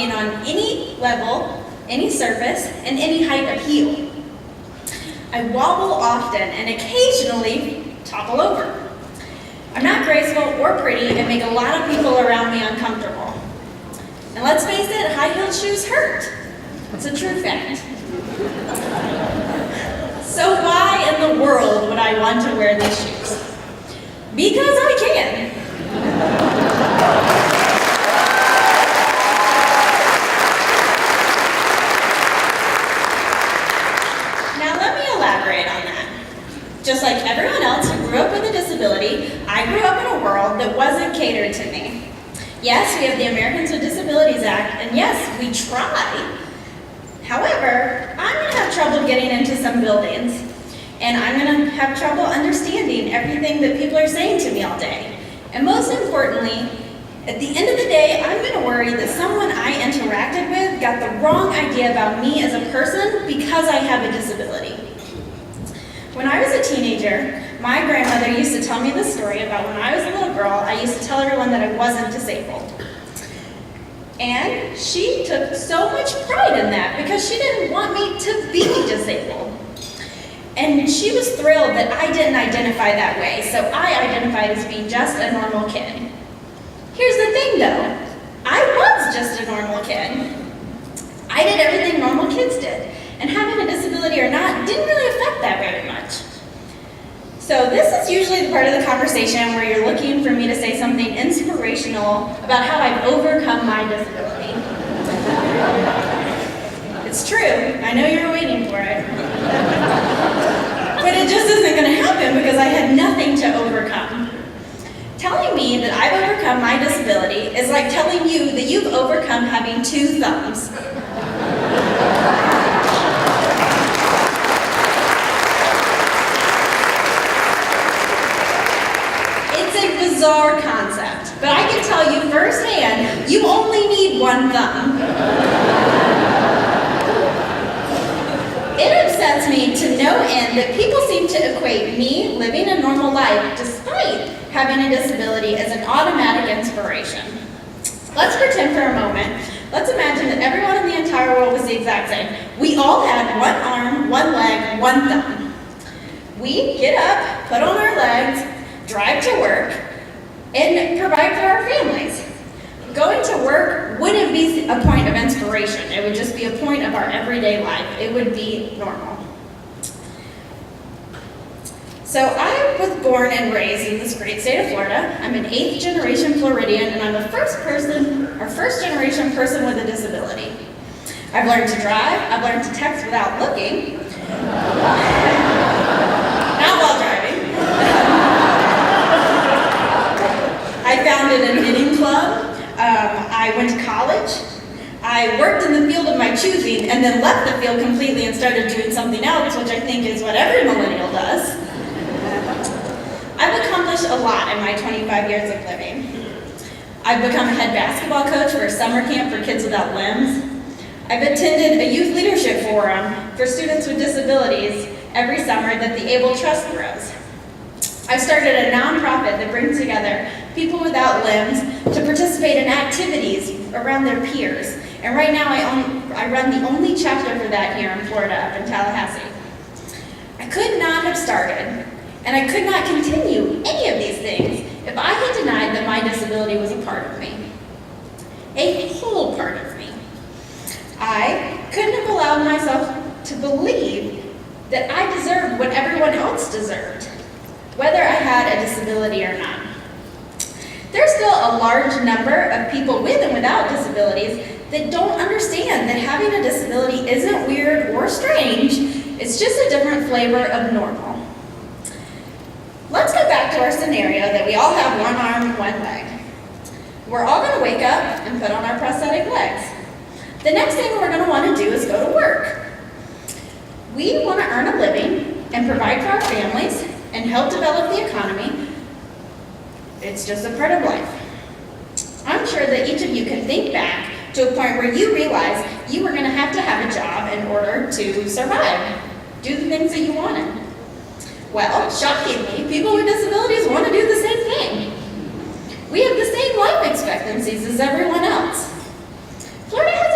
walking on any level, any surface, and any height of heel. I wobble often and occasionally topple over. I'm not graceful or pretty and make a lot of people around me uncomfortable. And let's face it, high-heeled shoes hurt. It's a true fact. So why in the world would I want to wear these shoes? Because I can. Now let me elaborate on that. Just like everyone else who grew up with a disability, I grew up in a world that wasn't catered to me. Yes, we have the Americans with Disabilities Act, and yes, we try. However, I'm going to have trouble getting into some buildings, and I'm going to have trouble understanding everything that people are saying to me all day. And most importantly, at the end of the day, I'm going to worry that someone I interacted with got the wrong idea about me as a person because I have a disability. When I was a teenager, my grandmother used to tell me the story about when I was a little girl, I used to tell everyone that I wasn't disabled. And she took so much pride in that because she didn't want me to be disabled. And she was thrilled that I didn't identify that way, so I identified as being just a normal kid. Here's the thing though, I was just a normal kid. I did everything normal kids did, and having a disability or not didn't really affect that very much. So this is usually the part of the conversation where you're looking for me to say something inspirational about how I've overcome my disability. It's true, I know you're waiting for it. But it just isn't going to happen because I had nothing to overcome. Telling me that I've overcome my disability is like telling you that you've overcome having 2 thumbs. Bizarre concept, but I can tell you firsthand, you only need 1 thumb. It upsets me to no end that people seem to equate me living a normal life despite having a disability as an automatic inspiration. Let's pretend for a moment. Let's imagine that everyone in the entire world was the exact same. We all had 1 arm, 1 leg, 1 thumb. We get up, put on our legs, drive to work, and provide for our families. Going to work wouldn't be a point of inspiration. It would just be a point of our everyday life. It would be normal. So I was born and raised in this great state of Florida. I'm an 8th generation Floridian, and I'm the first generation person with a disability. I've learned to drive, I've learned to text without looking. Not while driving. I founded a knitting club, I went to college, I worked in the field of my choosing and then left the field completely and started doing something else, which I think is what every millennial does. I've accomplished a lot in my 25 years of living. I've become a head basketball coach for a summer camp for kids without limbs. I've attended a youth leadership forum for students with disabilities every summer that the Able Trust throws. I've started a nonprofit that brings together people without limbs to participate in activities around their peers. And right now I run the only chapter for that here in Florida, up in Tallahassee. I could not have started, and I could not continue any of these things if I had denied that my disability was a part of me. A whole part of me. I couldn't have allowed myself to believe that I deserved what everyone else deserved, whether I had a disability or not. There's still a large number of people with and without disabilities that don't understand that having a disability isn't weird or strange, it's just a different flavor of normal. Let's go back to our scenario that we all have 1 arm, 1 leg. We're all going to wake up and put on our prosthetic legs. The next thing we're going to want to do is go to work. We want to earn a living and provide for our families and help develop the economy. It's just a part of life. I'm sure that each of you can think back to a point where you realized you were going to have a job in order to survive, do the things that you wanted. Well, shockingly, people with disabilities want to do the same thing. We have the same life expectancies as everyone else. Florida has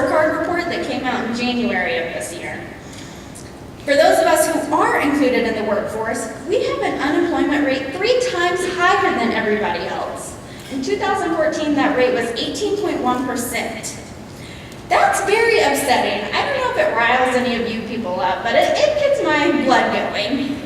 scorecard report that came out in January of this year. For those of us who are included in the workforce, we have an unemployment rate 3 times higher than everybody else. In 2014, that rate was 18.1%. That's very upsetting. I don't know if it riles any of you people up, but it gets my blood going.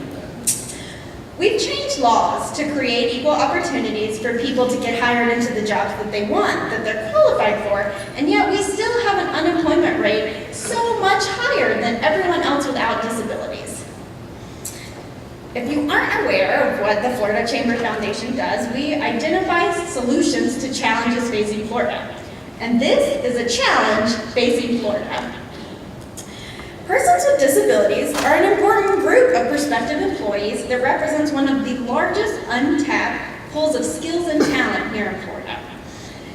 We've changed laws to create equal opportunities for people to get hired into the jobs that they want, that they're qualified for, and yet we still have an unemployment rate so much higher than everyone else without disabilities. If you aren't aware of what the Florida Chamber Foundation does, we identify solutions to challenges facing Florida. And this is a challenge facing Florida. Persons with disabilities are an important group of prospective employees that represents one of the largest untapped pools of skills and talent here in Florida.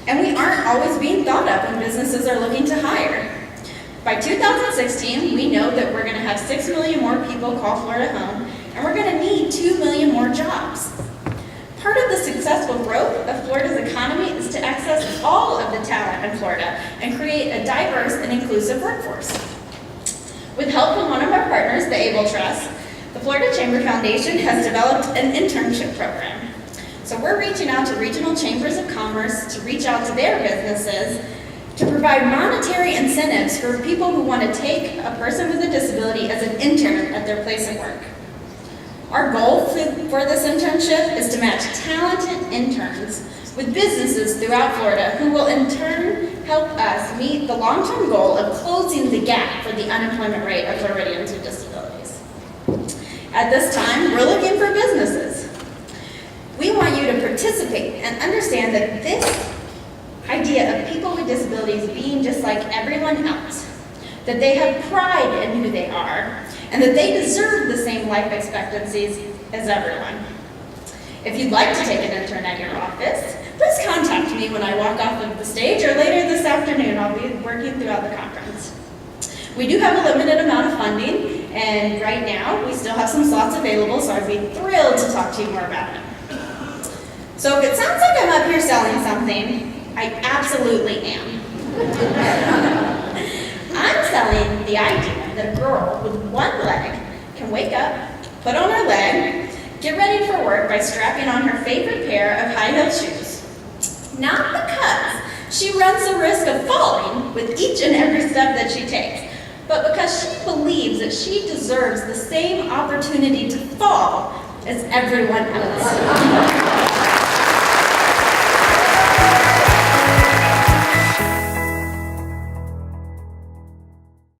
And we aren't always being thought of when businesses are looking to hire. By 2016, we know that we're going to have 6 million more people call Florida home, and we're going to need 2 million more jobs. Part of the successful growth of Florida's economy is to access all of the talent in Florida and create a diverse and inclusive workforce. With help from one of our partners, the Able Trust, the Florida Chamber Foundation has developed an internship program. So we're reaching out to regional chambers of commerce to reach out to their businesses to provide monetary incentives for people who want to take a person with a disability as an intern at their place of work. Our goal for this internship is to match talented interns with businesses throughout Florida who will in turn help us meet the long-term goal of closing the gap for the unemployment rate of Floridians with disabilities. At this time, we're looking for businesses. We want you to participate and understand that this idea of people with disabilities being just like everyone else, that they have pride in who they are, and that they deserve the same life expectancies as everyone. If you'd like to take an intern at your office, please contact me when I walk off of the stage or later this afternoon. I'll be working throughout the conference. We do have a limited amount of funding, and right now we still have some slots available, so I'd be thrilled to talk to you more about it. So if it sounds like I'm up here selling something, I absolutely am. I'm selling the idea that a girl with one leg can wake up, put on her leg, get ready for work by strapping on her favorite pair of high-heel shoes. Not because she runs the risk of falling with each and every step that she takes, but because she believes that she deserves the same opportunity to fall as everyone else.